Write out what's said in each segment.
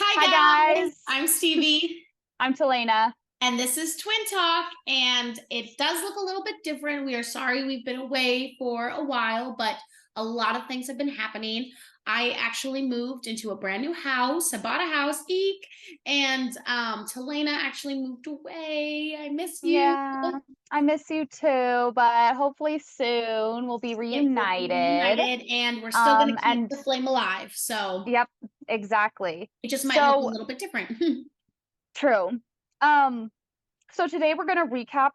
Hi Hi guys, guys, I'm Stevie, I'm Talena. and this is Twin Talk, and it does look a little bit different. We are sorry we've been away for a while, but a lot of things have been happening. I actually moved into a brand new house. I bought a house, eek, and Talena actually moved away. I miss you. Yeah, I miss you too, but hopefully soon we'll be It will be reunited. reunited, and we're still going to keep And the flame alive. So yep, exactly. it just might look a So little bit different. true. Um, so today we're gonna recap.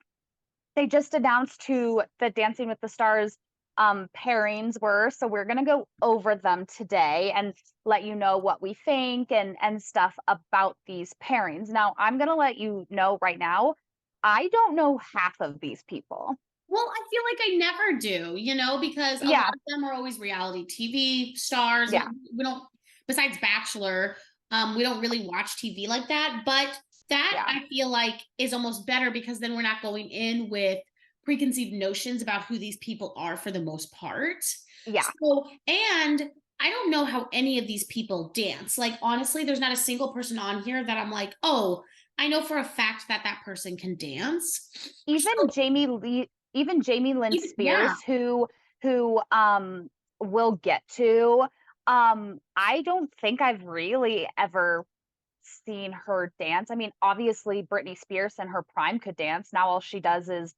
They just announced who the Dancing with the Stars pairings were, so we're gonna go over them today and let you know what we think and stuff about these pairings. Now, I'm gonna let you know right now, I don't know half of these people. Well, I feel like I never do, because a lot Yeah, of them are always reality TV stars. yeah, We don't, besides Bachelor, we don't really watch TV like that. But that yeah, I feel like is almost better because then we're not going in with preconceived notions about who these people are for the most part. yeah. So, and I don't know how any of these people dance. Like, honestly, there's not a single person on here that I'm like, oh, I know for a fact that that person can dance. Even So, Jamie Lynn yeah. Spears, who we'll get to. I don't think I've really ever seen her dance. I mean, obviously Britney Spears in her prime could dance. Now all she does is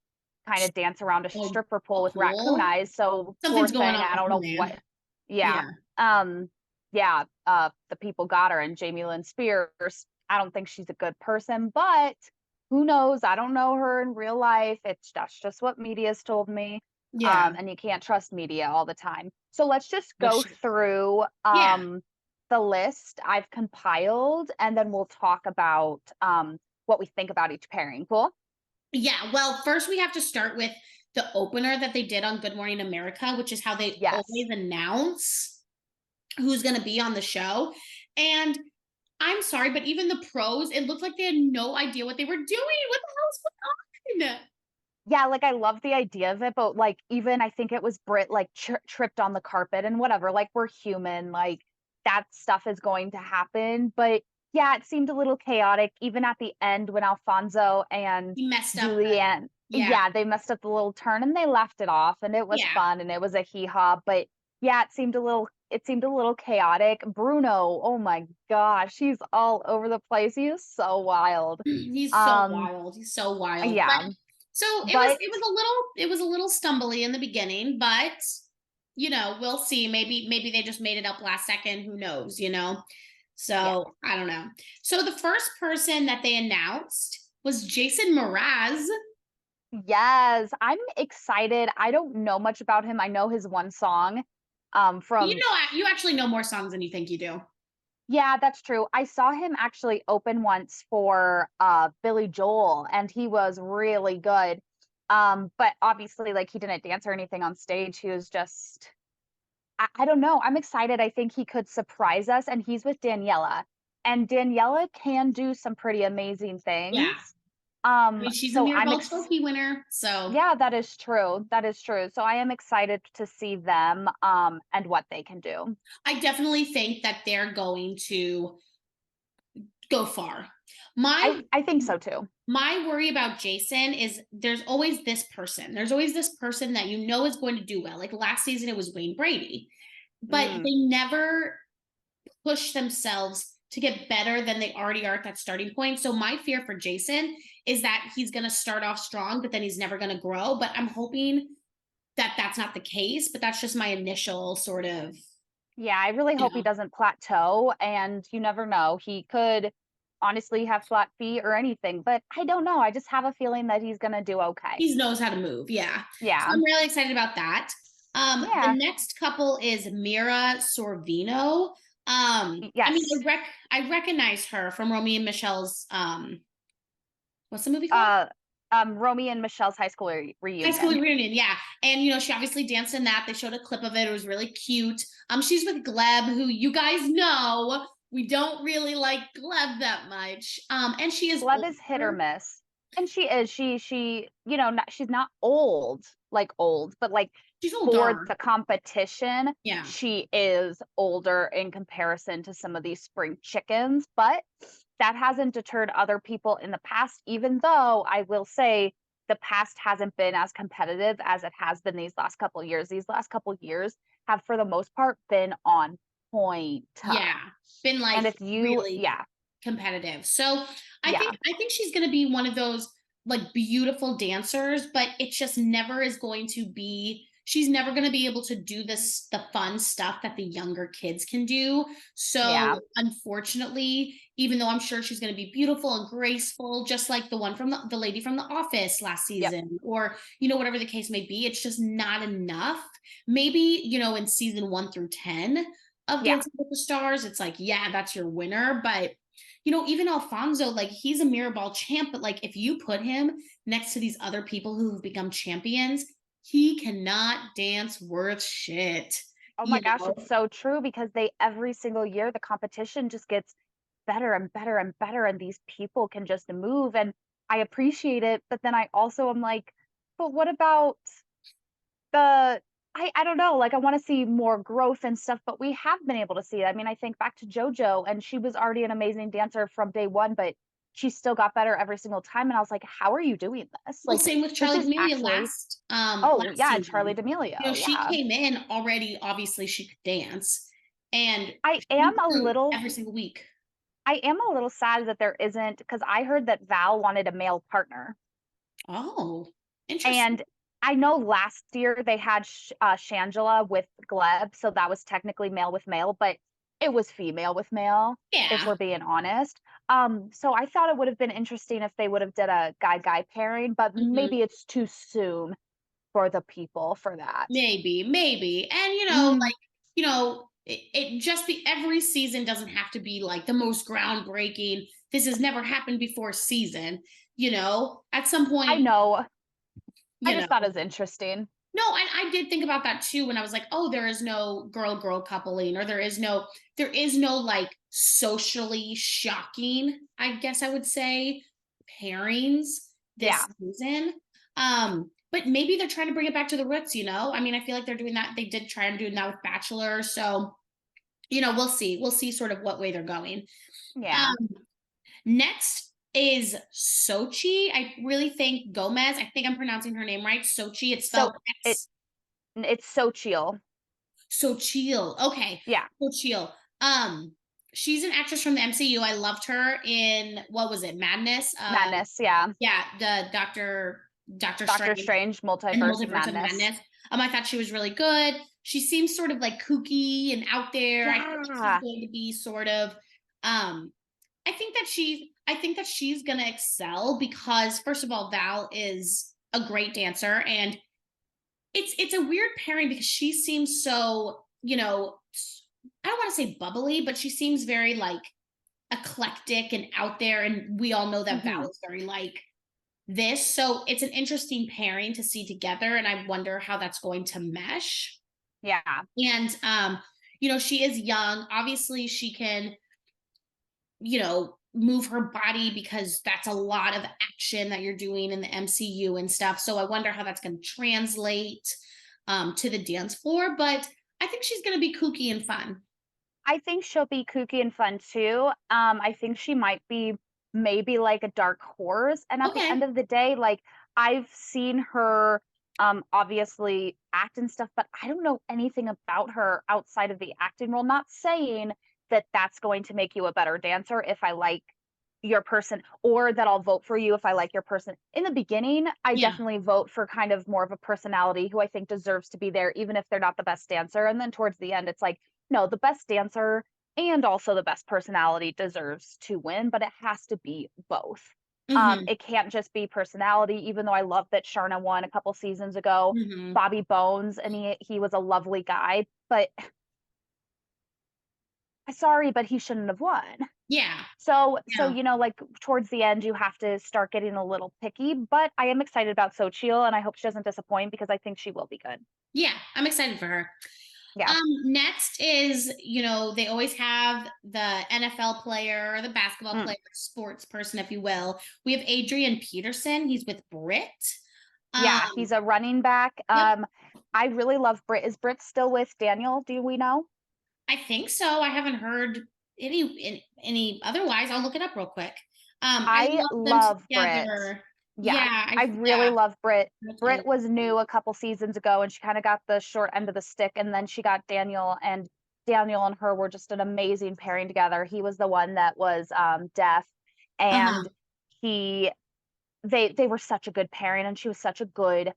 kind of dance around a Oh, stripper a pole with raccoon pool? eyes. So poor Something's going thing. on I with don't her, know what. man. Yeah. Yeah. Um, yeah, the people got her and Jamie Lynn Spears. I don't think she's a good person, but who knows? I don't know her in real life. That's just what media's told me. Yeah. And you can't trust media all the time. So let's just Which, go through yeah. the list I've compiled, and then we'll talk about what we think about each pairing. Cool? Yeah. Well, first we have to start with the opener that they did on Good Morning America, which is how they Yes. always announce who's going to be on the show. And I'm sorry, but even the pros, it looked like they had no idea what they were doing. What the hell's going on? Yeah, like I love the idea of it, but like even I think it was Brit like tripped on the carpet and whatever. Like we're human, like that stuff is going to happen. But yeah, it seemed a little chaotic even at the end when Alfonso and He messed up the, Julianne, yeah. yeah, they messed up the little turn and they left it off and it was Yeah. fun and it was a hee haw. But yeah, it seemed a little chaotic. Bruno, oh my gosh, he's all over the place. He is so wild. He's so Um, wild. He's so wild. But yeah, so but it was a little stumbly in the beginning, but we'll see. Maybe they just made it up last second. Who knows? yeah. So I don't know. So the first person that they announced was Jason Mraz. Yes, I'm excited. I don't know much about him. I know his one song from You actually know more songs than you think you do. yeah, that's true. I saw him actually open once for Billy Joel and he was really good. But obviously like he didn't dance or anything on stage. He was just I don't know. I'm excited. I think he could surprise us and he's with Daniela. And Daniela can do some pretty amazing Yeah. things. I mean, she's a So I'm Mirrorball Trophy winner. So Yeah, that is true. That is true. So I am excited to see them and what they can do. I definitely think that they're going to go far. My I think so too. my worry about Jason is there's always this person. There's always this person that is going to do well. Like last season, it was Wayne Brady, but Mm. they never push themselves to get better than they already are at that starting point. So my fear for Jason is that he's going to start off strong, but then he's never going to grow. But I'm hoping that that's not the case. But that's just my initial sort of, Yeah, I really you hope he know, doesn't plateau and you never know. He could honestly have flat feet or anything, but I don't know. I just have a feeling that he's going to do okay. he knows how to move. Yeah. So Yeah. I'm really excited about that. The Yeah. next couple is Mira Sorvino. I mean, Yes. I recognize her from Romeo and Michelle's what's the movie called? Uh Romy and Michelle's high school High School reunion. Reunion, yeah. And she obviously danced in that. They showed a clip of it. It was really cute. She's with Gleb, who you guys know we don't really like Gleb that much. And she is Gleb is hit or older. miss. And she is, she, not she's not old, like, old, but, like, She's for older. the competition, Yeah. she is older in comparison to some of these spring chickens, but that hasn't deterred other people in the past, even though I will say the past hasn't been as competitive as it has been these last couple of years. These last couple of years have, for the most part, been on point. Yeah. Been And like if you really yeah, competitive. So yeah, I think she's gonna be one of those like beautiful dancers, but it just never is going to be she's never gonna be able to do this the fun stuff that the younger kids can do. yeah, So unfortunately, even though I'm sure she's gonna be beautiful and graceful, just like the one from the lady from the office last yep, season, or whatever the case may be, it's just not enough. Maybe, in season 1 through 10 of yeah. Dancing with the Stars, it's like, yeah, that's your winner. But even Alfonso, like he's a mirror ball champ, but like if you put him next to these other people who have become champions, he cannot dance worth shit. Oh my You gosh, know, it's so true because they every single year the competition just gets better and better and better and these people can just move and I appreciate it, but then I also am like, but what about the I don't know, like I want to see more growth and stuff, but we have been able to see it. I mean, I think back to JoJo and she was already an amazing dancer from day one, but she still got better every single time and I was like, how are you doing this? well, Like same with this Charlie is D'Amelio actually last oh yeah, Charlie season. D'Amelio. She Yeah. came in already, obviously she could dance, and I she am a improved little every single week. I am a little sad that there isn't because I heard that Val wanted a male partner, Oh, interesting. and I know last year they had Shangela with Gleb, so that was technically male with male, but it was female with male, if Yeah. we're being honest. So I thought it would have been interesting if they would have did a guy-guy pairing, but Mhm. maybe it's too soon for the people for that. Maybe. And Mm, it just be every season doesn't have to be like the most groundbreaking. This has never happened before season, at some I point, know. I you just thought know. it was interesting. No, and I did think about that too when I was like, oh, there is no girl coupling, or there is no like socially shocking, I guess I would say, pairings Yeah. this season. But maybe they're trying to bring it back to the roots. I mean, I feel like they're doing that. They did try and do that with Bachelor. So, we'll see. We'll see sort of what way they're going. Yeah. Um, Next is Sochi. I really think Gomez. I think I'm pronouncing her name right. Sochi. It's spelled So it X. it's so chill. Sochil. Okay. Yeah. Sochil. She's an actress from the MCU. I loved her in, what was it? Madness. Madness, yeah. Yeah, the Doctor Doctor Strange Strange, and the Multiverse of Multiverse of Madness. Madness. I thought she was really good. She seems sort of like kooky and out there. I feel like she's Yeah. going to be sort of um I think that she's gonna excel because, first of all, Val is a great dancer, and it's a weird pairing because she seems so, I don't want to say bubbly, but she seems very like eclectic and out there, and we all know that Val Mhm. is very like this. So it's an interesting pairing to see together, and I wonder how that's going to mesh. Yeah. And she is young. Obviously, she can, move her body because that's a lot of action that you're doing in the MCU and stuff. So I wonder how that's going to translate to the dance floor. But I think she's going to be kooky and fun. I think she'll be kooky and fun too. I think she might be maybe like a dark horse, and at the Okay. end of the day, like, I've seen her, obviously act and stuff, but I don't know anything about her outside of the acting role. Not saying that that's going to make you a better dancer if I like your person or that I'll vote for you if I like your person. In the beginning, I Yeah. definitely vote for kind of more of a personality who I think deserves to be there, even if they're not the best dancer. And then towards the end, it's like, no, the best dancer and also the best personality deserves to win, but it has to be both. Hmm. It can't just be personality, even though I love that Sharna won a couple seasons ago. Hmm. Bobby Bones, and he was a lovely guy, but sorry, but he shouldn't have won. Yeah. So, Yeah. like towards the end, you have to start getting a little picky. But I am excited about Sochil, and I hope she doesn't disappoint because I think she will be good. Yeah. I'm excited for her. Yeah. Next is, they always have the NFL player or the basketball Mm. player, sports person, if you will. We have Adrian Peterson. He's with Brit. Um, Yeah, he's a running back. yep, I really love Brit. Is Brit still with Daniel? Do we know? I think so. I haven't heard any otherwise. I'll look it up real quick. I I love them love Brit. together. Yeah, Yeah, I really yeah. love Brit. I Brit was new a couple seasons ago, and she kinda got the short end of the stick, and then she got Daniel, and Daniel and her were just an amazing pairing together. He was the one that was, deaf, Uh-huh. and he they were such a good pairing, and she was such a good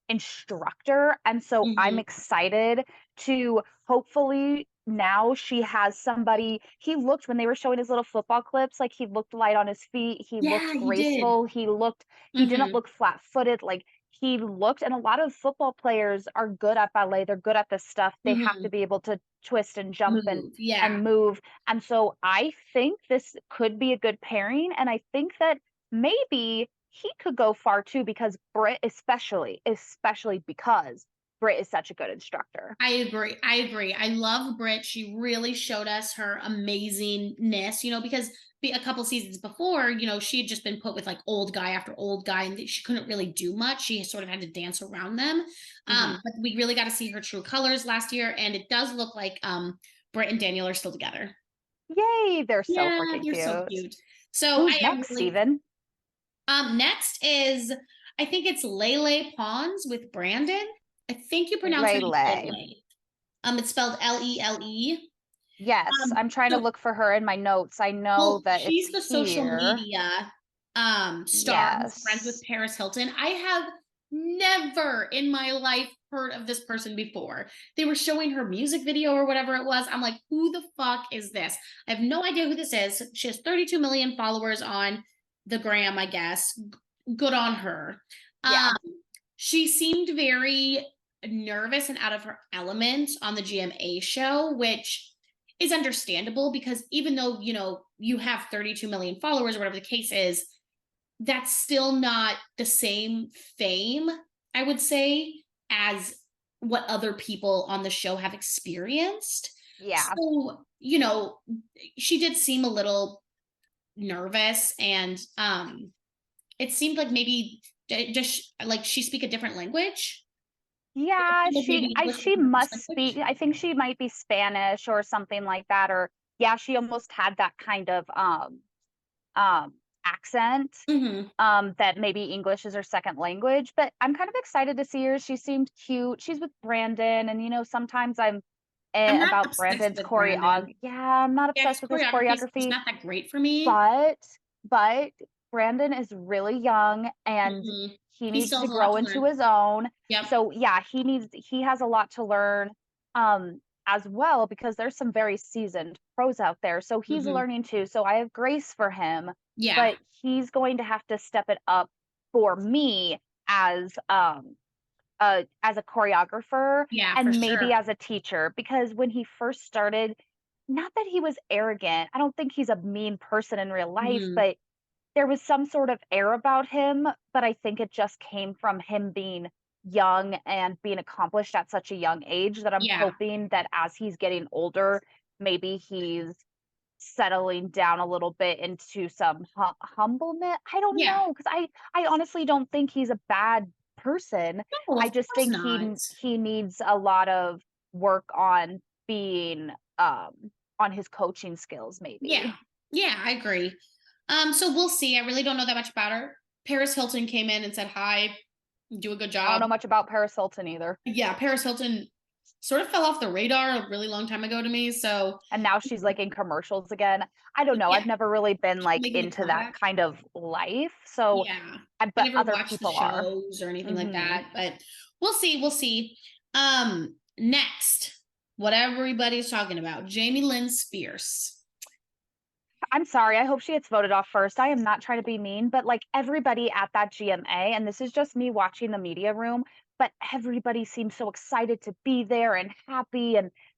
instructor. And so I'm Mhm. excited to hopefully now she has somebody. He looked when they were showing his little football clips, like he looked light on his feet. He Yeah, looked he did. graceful. He didn't Mhm. look flat footed. Like he looked, and a lot of football players are good at ballet. They're good at this stuff. They have to Mhm. be able to twist and jump Move. Yeah. and move. And so I think this could be a good pairing. And I think that maybe he could go far too because Brit especially because Brit is such a good instructor. I agree. I agree. I love Brit. She really showed us her amazingness, because a couple seasons before, she had just been put with like old guy after old guy and she couldn't really do much. She sort of had to dance around them. Mhm. But we really got to see her true colors last year. And it does look like Brit and Daniel are still together. Yay, they're so Yeah, freaking they're so cute. cute. So I Who's am next, really Steven? next is I think it's Lele Pons with Brandon. I think you pronounce her name Lele. Lele. It's spelled Lele. Yes, I'm trying to So look for her in my notes. I know well, that it's she's the social here. media star who's friends with Yes. Paris Hilton. I have never in my life heard of this person before. They were showing her music video or whatever it was. I'm like, who the fuck is this? I have no idea who this is. She has 32 million followers on the gram, I guess. Good on her. Yeah. Um, she seemed very nervous and out of her element on the GMA show, which is understandable because even though you have 32 million followers or whatever the case is, that's still not the same fame, I would say, as what other people on the show have experienced. Yeah. So she did seem a little nervous, and it seemed like maybe just like she speak a different language. Yeah, Like maybe English she wasn't her first must speak. language. I think she might be Spanish or something like that, or yeah, she almost had that kind of accent, Hmm. that maybe English is her second language, but I'm kind of excited to see her. She seemed cute. She's with Brandon, and, sometimes I'm, I'm not about obsessed Brandon's with Brandon. yeah, I'm not Yeah, his obsessed with his choreography is just choreography, not that great for me. but but Brandon is really young, and Mhm. he He needs still to has a lot grow to into learn. his own. Yep. So, yeah, he has a lot to learn, as well, because there's some very seasoned pros out there, so he's Mhm. learning too, so I have grace for him, Yeah. but he's going to have to step it up for me as, as a choreographer Yeah, for and maybe sure. as a teacher, because when he first started, not that he was arrogant, I don't think he's a mean person in real life, Mhm. but there was some sort of air about him, but I think it just came from him being young and being accomplished at such a young age that I'm Yeah. hoping that as he's getting older, maybe he's settling down a little bit into some humbleness. I don't Yeah. know, because I honestly don't think he's a bad person. No, I of just course think not. he needs a lot of work on being, on his coaching skills Yeah. maybe. Yeah, I agree. So we'll see. I really don't know that much about her. Paris Hilton came in and said hi, do a good I don't job. know much about Paris Hilton either. Yeah, Paris Hilton sort of fell off the radar a really long time ago to me. So And now she's, like, in commercials again. I don't know, yeah, I've never really been, like, making a into that comeback. kind of life, so Yeah. I but never other watched the people are. shows or anything like Mhm. that, but we'll see, we'll see. Next, what everybody's talking about, Jamie Lynn Spears. I'm sorry, I hope she gets voted off first. I am not trying to be mean, but, like, everybody at that GMA, and this is just me watching the media room, but everybody seems so excited to be there and happy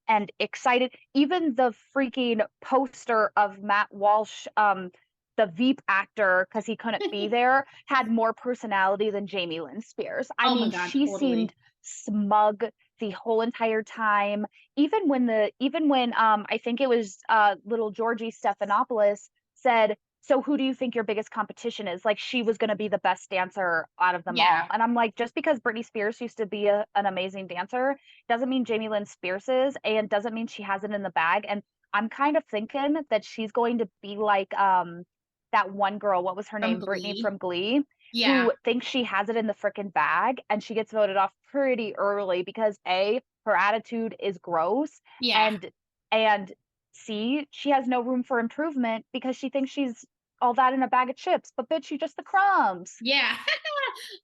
and excited. Even the freaking poster of Matt Walsh, the Veep actor, because he couldn't be there, had more personality than Jamie Lynn Spears. I Oh my mean, god, she seemed totally. smug. the whole entire time. Even when I think it was little Georgie Stephanopoulos said, "So who do you think your biggest competition is?" Like she was going to be the best dancer out of them all. Yeah, And I'm like, just because Britney Spears used to be an amazing dancer doesn't mean Jamie Lynn Spears is, and doesn't mean she has it in the bag. And I'm kind of thinking that she's going to be like that one girl, what was her from name? Brittany Glee. from Glee, Yeah, who thinks she has it in the freaking bag and she gets voted off pretty early because A, her attitude is gross, yeah, and and C, she has no room for improvement because she thinks she's all that in a bag of chips, but bitch, you just the crumbs. yeah.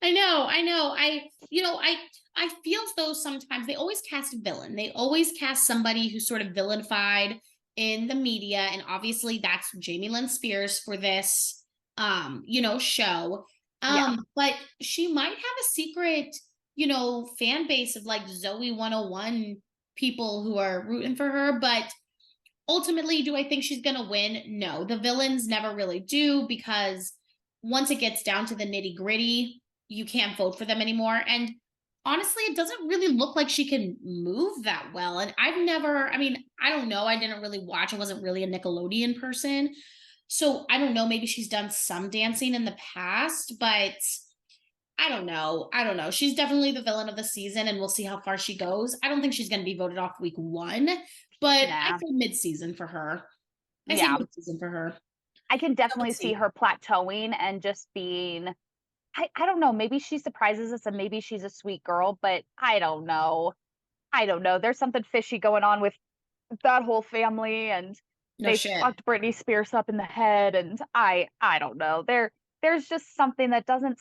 I know, I know. I feel as though sometimes they always cast a villain. They always cast somebody who's sort of villainified in the media, and obviously that's Jamie Lynn Spears for this show. Yeah. But she might have a secret, fan base of like Zoe 101 people who are rooting for her, but ultimately, do I think she's going to win? No. The villains never really do because once it gets down to the nitty gritty, you can't vote for them anymore. And honestly, it doesn't really look like she can move that well. And I don't know. I didn't really watch. I wasn't really a Nickelodeon person. So I don't know. Maybe she's done some dancing in the past, but I don't know. I don't know. She's definitely the villain of the season, and we'll see how far she goes. I don't think she's going to be voted off week 1, but I Nah. say mid-season for her. I say Yeah. mid-season for her. I can So definitely let's see see. her plateauing and just being I don't know, maybe she surprises us and maybe she's a sweet girl, but I don't know. I don't know. There's something fishy going on with that whole family, and No they shit. fucked Britney Spears up in the head, and I don't know. There's just something that doesn't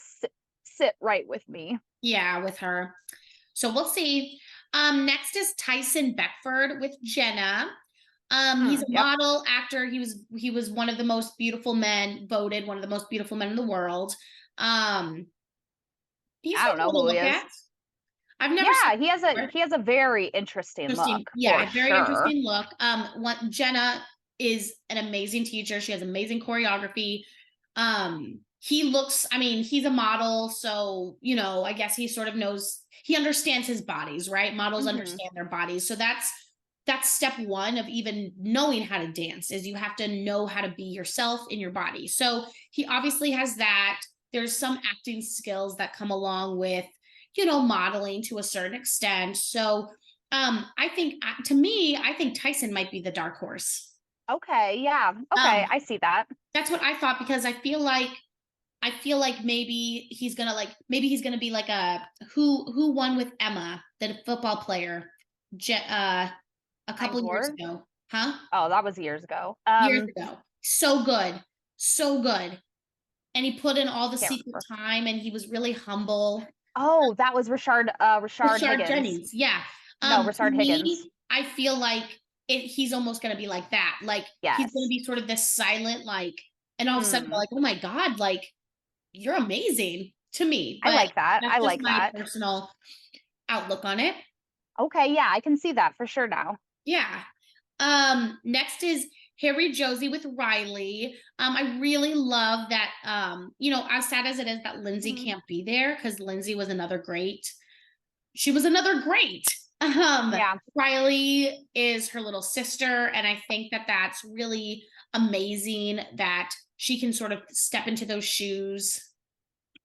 sit right with me. Yeah, with her. So we'll see. Next is Tyson Beckford with Jenna. He's Mm, a yep. model actor. He was one of the most beautiful men, voted one of the most beautiful men in the world. Um, he's I fun don't know to who he look is. at. I've never seen Yeah, him before. he has a very interesting Interesting. look for Yeah, very sure. interesting look. One Jenna is an amazing teacher. She has amazing choreography. He looks, he's a model, so I guess he sort of knows, he understands his bodies, right? Models Mhm. understand their bodies. So that's step one of even knowing how to dance, is you have to know how to be yourself in your body. So he obviously has that. There's some acting skills that come along with, modeling to a certain extent. So I think, to me, I think Tyson might be the dark horse. Okay, yeah. Um, Okay, I see that. that's what I thought, because I feel like maybe he's gonna be like who won with Emma, the football player, a Hines couple years Ward? ago, huh? Oh, that was years ago. Years ago. So good, so good, and he put in all the Can't secret remember. time, and he was really humble. Oh, that was Rashard Rashard Higgins. Jennings, yeah. No, To Rashard Higgins. me, I feel like he's almost going to be like that. Like he's going to Yes. be sort of this silent, like, and all of a sudden, we're Mm, like, oh my god, like you're amazing to me. I But like that. that's I just like my that. personal outlook on it. Okay, yeah, I can see that for sure now. Yeah. Next is Harry Josie with Riley. I really love that. As sad as it is that Lindsay Mhm. can't be there, because Lindsay was another great. She was another great. Um, Yeah. Riley is her little sister, and I think that that's really amazing that she can sort of step into those shoes.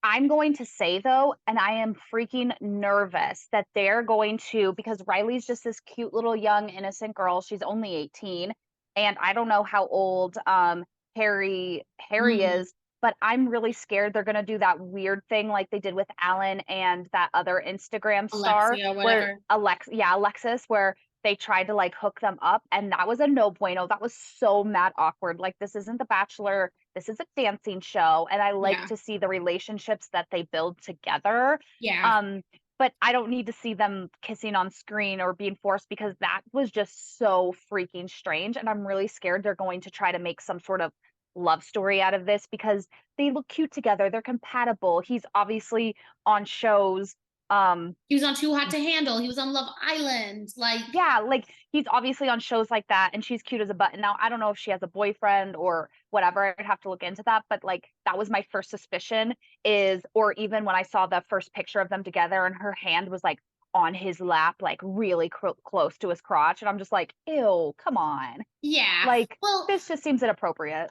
I'm going to say though, and I am freaking nervous that they're going to, because Riley's just this cute little young innocent girl. She's only 18, and I don't know how old Harry Mhm. is, but I'm really scared they're going to do that weird thing like they did with Alan and that other Instagram star Alexia, where whatever. Alexis, where they tried to like hook them up, and that was a no bueno. That was so mad awkward. Like this isn't The Bachelor, this is a dancing show, and I like Yeah. to see the relationships that they build together. Yeah. Um, but I don't need to see them kissing on screen or being forced because that was just so freaking strange. And I'm really scared they're going to try to make some sort of love story out of this because they look cute together. They're compatible. He's obviously on shows. Um, He was on Too Hot to Handle. He was on Love Island. Like, yeah, like, he's obviously on shows like that, and she's cute as a button. Now, I don't know if she has a boyfriend or whatever, I'd have to look into that, but, like, that was my first suspicion is or even when I saw the first picture of them together and her hand was, like, on his lap, like, really close to his crotch, and I'm just like, "Ew, come on." Yeah. Like, Well, this just seems inappropriate.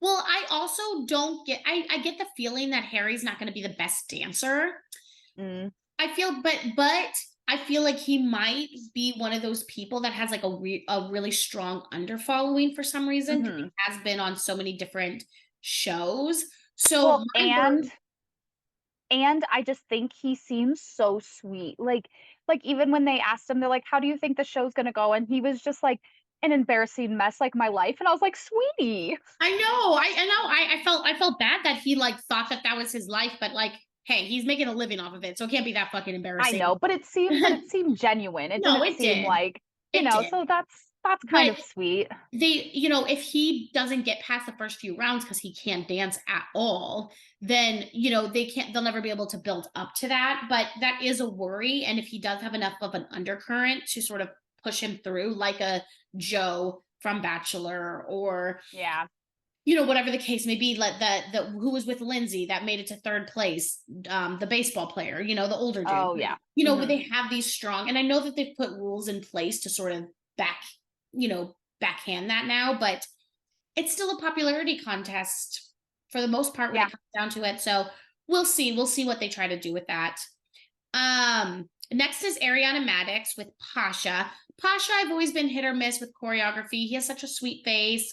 I also don't get I get the feeling that Harry's not gonna be the best dancer. Mm, I feel but I feel like he might be one of those people that has like a really strong under following for some reason because he mhm. has been on so many different shows. So Well, my worry. and I just think he seems so sweet. Like, even when they asked him, they're like, "How do you think the show's gonna go?" And he was just like, "An embarrassing mess like my life." And I was like, "Sweetie." I know, I know, I felt bad that he like thought that that was his life, but like, hey, he's making a living off of it, so it can't be that fucking I embarrassing. know, but it seemed genuine. It No, didn't it seem did, like, it did, so that's kind but of sweet. if he doesn't get past the first few rounds because he can't dance at all, then they'll never be able to build up to that. But that is a worry. And if he does have enough of an undercurrent to sort of push him through, like a Joe from Bachelor, or Yeah. whatever the case may be, like the who was with Lindsay that made it to third place, the baseball player, the older dude. Oh, yeah. But Mhm. they have these strong, and I know that they've put rules in place to sort of backhand that now, but it's still a popularity contest for the most part when Yeah. it comes down to it. So we'll see. We'll see what they try to do with that. Next is Ariana Madix with Pasha. Pasha, I've always been hit or miss with choreography. He has such a sweet face.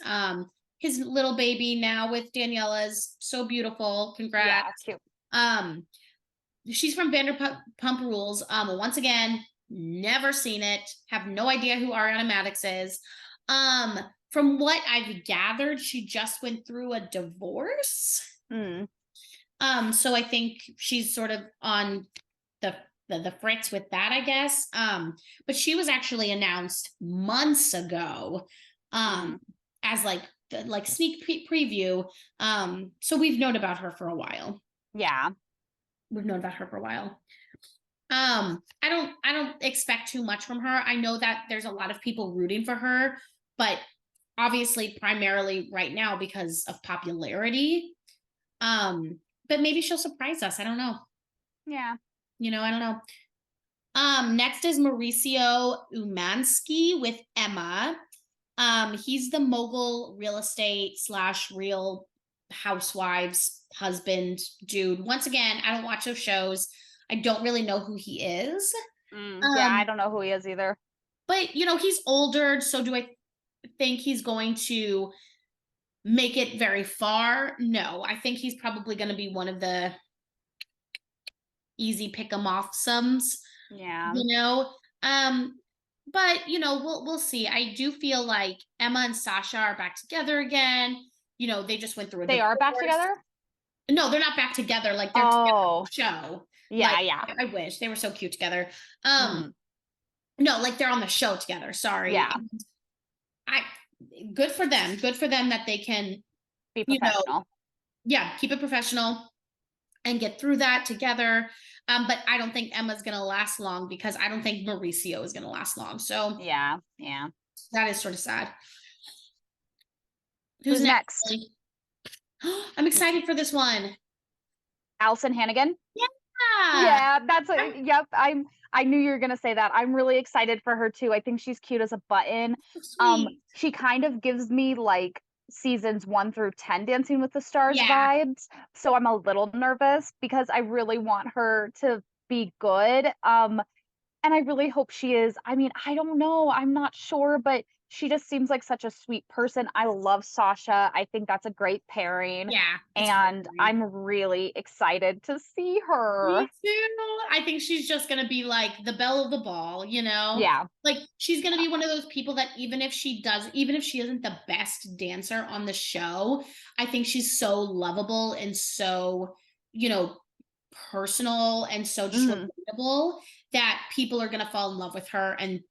His little baby now with Daniela's so beautiful. Congrats. Yeah, cute. Um, she's from Vanderpump Rules. Once again, never seen it. Have no idea who Ariana Madix is. From what I've gathered, she just went through a divorce. Mm. So I think she's sort of on the the fritz with that, I guess. But she was actually announced months ago, Mm. as like the sneak preview. So we've known about her for a while. Yeah. We've known about her for a while. I don't expect too much from her. I know that there's a lot of people rooting for her, but obviously primarily right now because of popularity. But maybe she'll surprise us. I don't know. Yeah. I don't know. Next is Mauricio Umansky with Emma. He's the mogul real estate slash real housewives husband dude. Once again, I don't watch those shows. I don't really know who he is. Yeah, I Um, don't know who he is either. but he's older, so do I think he's going to make it very far? No, I think he's probably going to be one of the easy pick 'em off sums, Yeah. you know. Um, but we'll see. I do feel like Emma and Sasha are back together again. They just went through a They are back divorce. together? No, they're not back together. Like they're together on Oh, the show. Like yeah, yeah. I wish they were so cute together. Um, Mhm. no, like they're on the show together. Sorry. Yeah, I Good for them. Good for them that they can, be you know, professional. yeah, keep it professional and get through that together. But I don't think Emma's gonna last long because I don't think Mauricio is gonna last long. So Yeah, yeah. that is sort of sad. Who's Who's next? next? Ellie? I'm M excited for this one. Allison Hannigan? Yeah. Yeah, that's I'm a yep, I knew you were gonna say that. I'm really excited for her too. I think she's cute as a button. so sweet. She kind of gives me, like, seasons 1 through 10 Dancing with the Stars Yeah. vibes, so I'm a little nervous because I really want her to be good. And I really hope she is. I mean, I don't know, I'm not sure, but she just seems like such a sweet person. I love Sasha. I think that's a great pairing, Yeah. It's very and great. I'm really excited to see Me her. too. I think she's just gonna be like the belle of the ball. Yeah. Like she's gonna be one of those people that even if she isn't the best dancer on the show, I think she's so lovable and so, you know, personal and so just Mhm. relatable that people are gonna fall in love with her and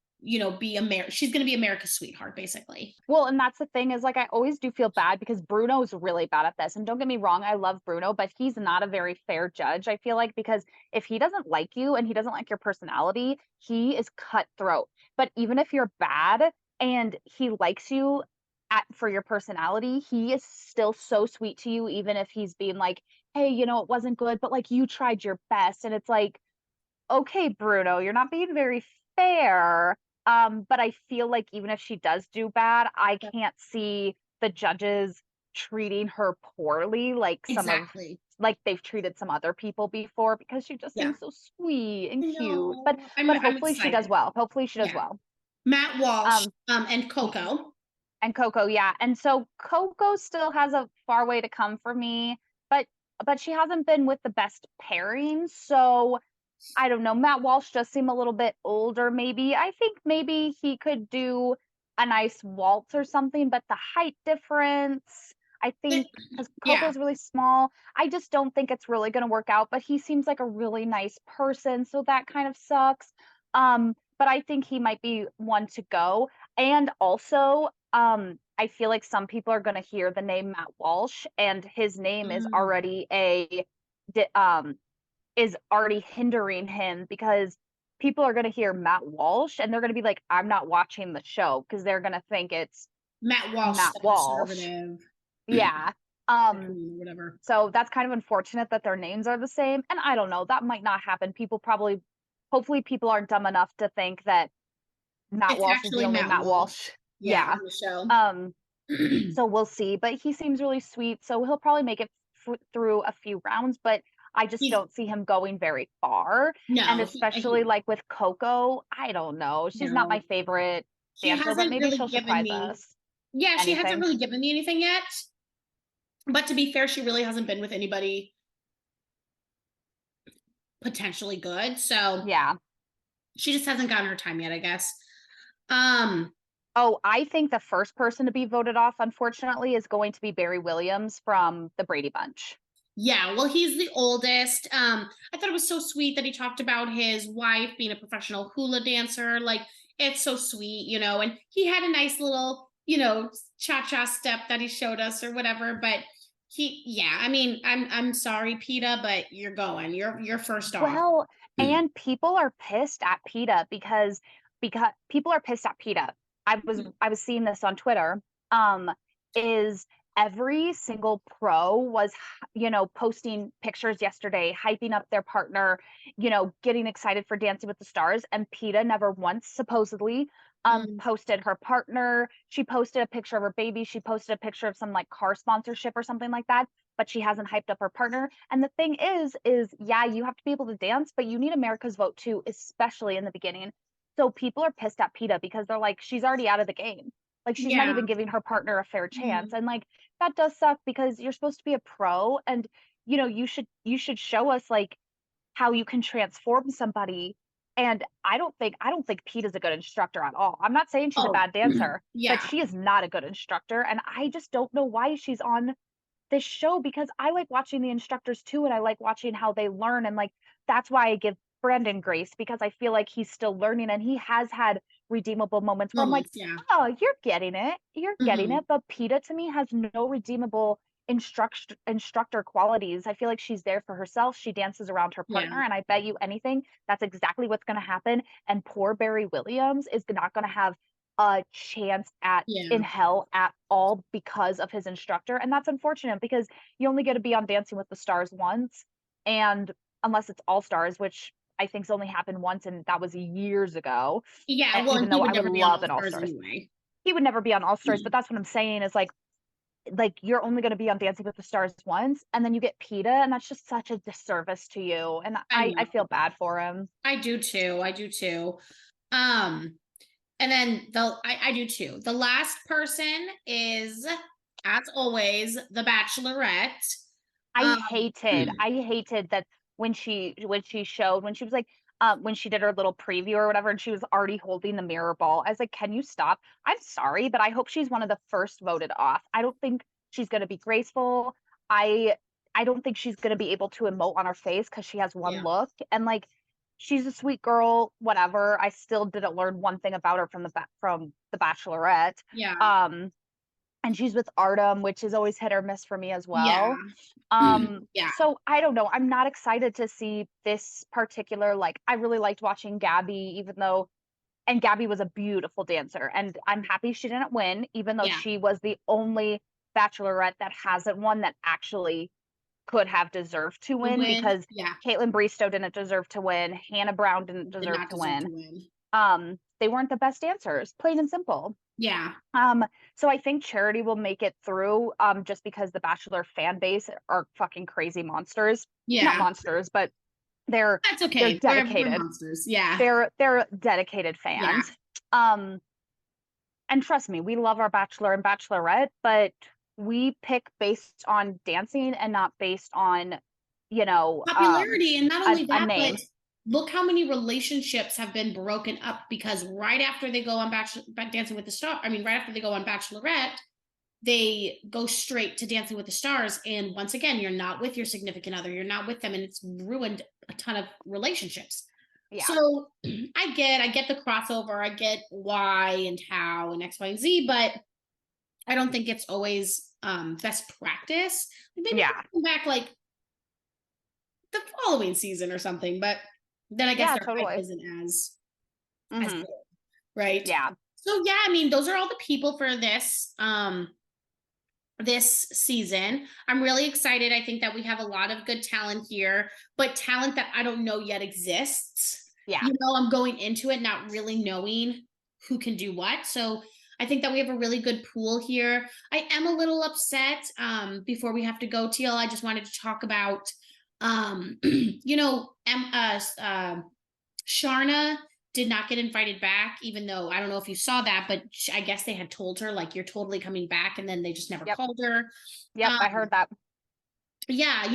she's gonna be America's sweetheart, basically. Well, and that's the thing is, like, I always do feel bad because Bruno's really bad at this, and don't get me wrong, I love Bruno, but he's not a very fair judge, I feel like, because if he doesn't like you and he doesn't like your personality, he is cutthroat. But even if you're bad and he likes you for your personality, he is still so sweet to you, even if he's being like, "Hey, it wasn't good, but, like, you tried your best." And it's like, okay, Bruno, you're not being very fair. But I feel like even if she does do bad, I Yep. can't see the judges treating her poorly Exactly. like they've treated some other people before because she just Yeah. seems so sweet and I cute. know. But I'm hopefully she does excited. well. Hopefully she does Yeah. well. Matt Walsh, Um, and y- Coco. and Coco, yeah. And so Coco still has a far way to come for me, but she hasn't been with the best pairing. So I don't know. Matt Walsh does seem a little bit older, maybe. I think maybe he could do a nice waltz or something, but the height difference, I think, because Yeah. Coco's really small, I just don't think it's really going to work out. But he seems like a really nice person, so that kind of sucks. But I think he might be one to go. And also, I feel like some people are going to hear the name Matt Walsh, and his name Mm. di- um is already hindering him because people are going to hear Matt Walsh and they're going to be like, I'm not watching the show because they're going to think it's Matt Walsh, Matt the Walsh. conservative Yeah. Um, raccoon or whatever. so that's kind of unfortunate that their names are the same. And I don't know, that might not happen. Hopefully, people aren't dumb enough to think that Matt It's Walsh is the actually only Matt Matt Walsh. Walsh. Yeah, Yeah. on the show. Um, so we'll see. But he seems really sweet. So he'll probably make it through a few rounds. But I just He's don't see him going very far. And no, especially like with Coco, I don't know. She's not my no. favorite He dancer, but hasn't maybe really she'll given surprise me. us. Yeah, she hasn't Anything. really given me anything yet. But to be fair, she really hasn't been with anybody potentially good. So Yeah. she just hasn't gotten her time yet, I guess. Um, Oh, I think the first person to be voted off, unfortunately, is going to be Barry Williams from the Brady Bunch. yeah, well, he's the oldest. I thought it was so sweet that he talked about his wife being a professional hula dancer. Like, it's so sweet, and he had a nice little, cha-cha step that he showed us or whatever. But yeah, I mean, I'm sorry, PETA, but you're going. You're first off. Well, and people are pissed at PETA because people are pissed at PETA. I was seeing this on Twitter. Um, is every single pro was posting pictures yesterday, hyping up their partner, getting excited for Dancing with the Stars, and PETA never once supposedly Mm, posted her partner. She posted a picture of her baby. She posted a picture of some like car sponsorship or something like that, but she hasn't hyped up her partner. And the thing is yeah, you have to be able to dance, but you need America's vote too, especially in the beginning. So people are pissed at PETA because they're like, she's already out of the game. Like she's not yeah. even giving her partner a fair chance. Mhm. And like that does suck because you're supposed to be a pro and you should show us like how you can transform somebody. And I don't think Pete is a good instructor at all. I'm not saying she's a Oh, bad dancer, but yeah, she is not a good instructor. And I just don't know why she's on this show because I like watching the instructors too, and I like watching how they learn. And like that's why I give Brandon grace because I feel like he's still learning and he has had redeemable moments where I'm like, moments. Yeah. oh, you're getting it. You're getting Hmm. it. But PETA to me has no redeemable instructor qualities. I feel like she's there for herself. She dances around her Yeah. partner, and I bet you anything that's exactly what's going to happen. And poor Barry Williams is not going to have a chance at in Yeah. hell at all because of his instructor. And that's unfortunate because you only get to be on Dancing with the Stars once. And unless it's All Stars, which I think's only happened once, and that was years ago. Yeah. And Well, even and he though would I would never be on love All an All Stars Stars, anyway. he would never be on All Stars. But that's what I'm saying is like you're only going to be on Dancing with the Stars once, and then you get PETA, and that's just such a disservice to you. And I I know. feel bad for him. I do too. I do too. Um, and then I do too. The last person is, as always, the Bachelorette. Um, I hated that when she showed when she was like when she did her little preview or whatever and she was already holding the mirror ball. I was like, "Can you stop?" I'm sorry, but I hope she's one of the first voted off. I don't think she's going to be graceful. I I don't think she's going to be able to emote on her face cuz she has one yeah, look and like she's a sweet girl, whatever. I still didn't learn one thing about her from the Bachelorette. yeah, Um and she's with Artem, which is always hit or miss for me as yeah, well. yeah, So I don't know. I'm not excited to see this particular like I really liked watching Gabby, even though and Gabby was a beautiful dancer. And I'm happy she didn't win, even though yeah, she was the only bachelorette that hasn't won that actually could have deserved to The win win, because yeah, Caitlin Bristow didn't deserve to win, Hannah Brown didn't did deserve not to deserve win. to win. They weren't the best dancers, plain and simple. Yeah, Um, so I think Charity will make it through, just because the Bachelor fan base are fucking crazy monsters. Not yeah, monsters, but they're that's they're okay. We're dedicated. monsters. Yeah, They're dedicated yeah. fans. Um, and trust me, we love our Bachelor and Bachelorette, but we pick based on dancing and not based on, you know, Popularity, and not only a that, but name. look how many relationships have been broken up because right after they go on Dancing with the Star, I mean, right after they go on Bachelorette, they go straight to Dancing with the Stars, and once again, you're not with your significant other, you're not with them, and it's ruined a ton of relationships. Yeah. So I get the crossover, I get why and how and X, Y, and Z, but I don't think it's always best practice. Maybe Yeah. come back like the following season or something, but then I guess Yeah, their hype totally. isn't as Mhm. good, right? Yeah. So yeah, I mean, those are all the people for this season. I'm really excited. I think that we have a lot of good talent here, but talent that I don't know yet exists. Yeah. You know, I'm going into it not really knowing who can do what. So I think that we have a really good pool here. I am a little upset. Before we have to go, TL, I just wanted to talk about Sharna did not get invited back, even though I don't know if you saw that, but I guess they had told her, like, you're totally coming back, and then they just never Yep. called her. Yep, Um, I heard that. yeah,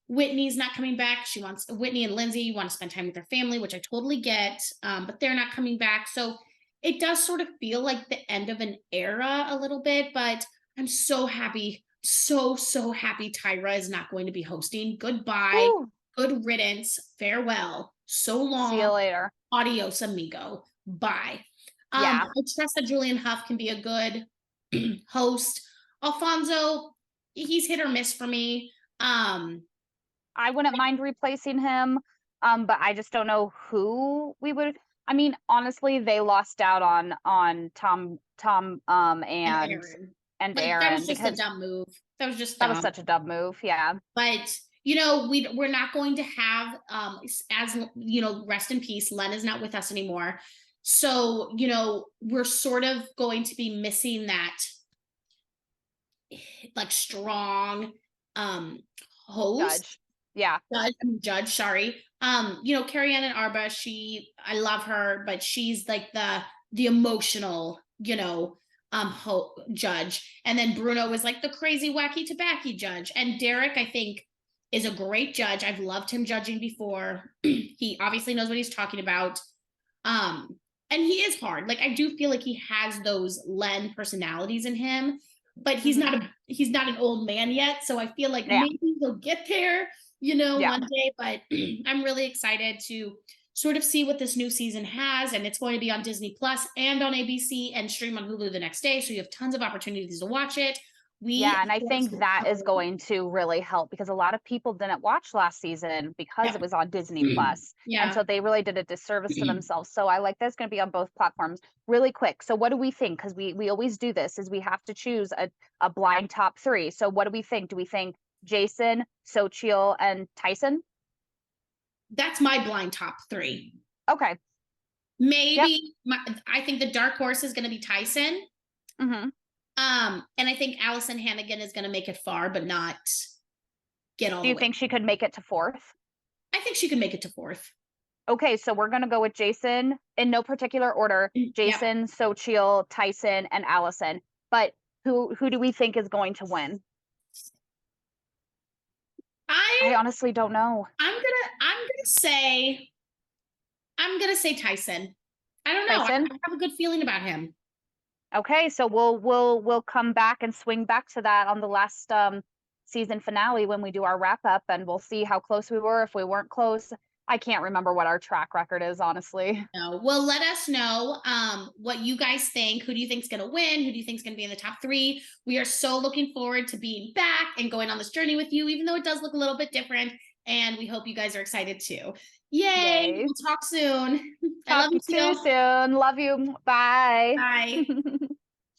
Whitney's not coming back. Whitney and Lindsay want to spend time with their family, which I totally get, but they're not coming back. So it does sort of feel like the end of an era a little bit, but I'm so happy, so happy Tyra is not going to be hosting. Goodbye, Whew. good riddance, farewell, so See you long, later. adios amigo, bye. Yeah. I trust that Julian Huff can be a good host. Alfonso, he's hit or miss for me. I wouldn't mind replacing him, but I just don't know who we would. I mean, honestly, they lost out on Tom, And Aaron. and Like that was Aaron just a because dumb move. That was just that was dumb. such a dumb move. Yeah. But we're not going to have as rest in peace. Len is not with us anymore. So, we're sort of going to be missing that like strong host. Judge. Yeah. Judge, sorry. Carrie Ann and Arba, I love her, but she's like the emotional, judge. And then Bruno was like the crazy wacky tobacco judge. And Derek, I think, is a great judge. I've loved him judging before. He obviously knows what he's talking about. And he is hard. Like I do feel like he has those Len personalities in him, but he's Mhm. he's not an old man yet. So I feel like Yeah. maybe he'll get there, Yeah. one day. But I'm really excited to sort of see what this new season has. And it's going to be on Disney Plus and on ABC and stream on Hulu the next day. So you have tons of opportunities to watch it. Yeah, We and I think that is going to really help because a lot of people didn't watch last season because Yep. it was on Disney Plus. And Yeah. so they really did a disservice to themselves. So I like that's going to be on both platforms. Really quick. So what do we think? Because we always do this is we have to choose a blind top three. So what do we think? Do we think Jason, Sochiel, and Tyson? That's my blind top three. Okay. Yep. Maybe I think the dark horse is going to be Tyson. Hmm. And I think Allison Hannigan is going to make it far, but not get all Do the you way. think she could make it to fourth? I think she could make it to fourth. Okay, so we're gonna go with Jason in no particular order. Yep. Jason, Sochiel, Tyson, and Allison. But who do we think is going to win? I I honestly don't know. I'm gonna say Tyson. I don't know. Tyson? I have a good feeling about him. Okay, so we'll come back and swing back to that on the last season finale when we do our wrap up and we'll see how close we were. If we weren't close, I can't remember what our track record is, honestly. No. Well, let us know what you guys think. Who do you think is going to win? Who do you think is going to be in the top three? We are so looking forward to being back and going on this journey with you, even though it does look a little bit different. And we hope you guys are excited too. Yay! Yay. We'll talk soon. I love Talk you, to you Teal. soon. Love you. Bye. Bye.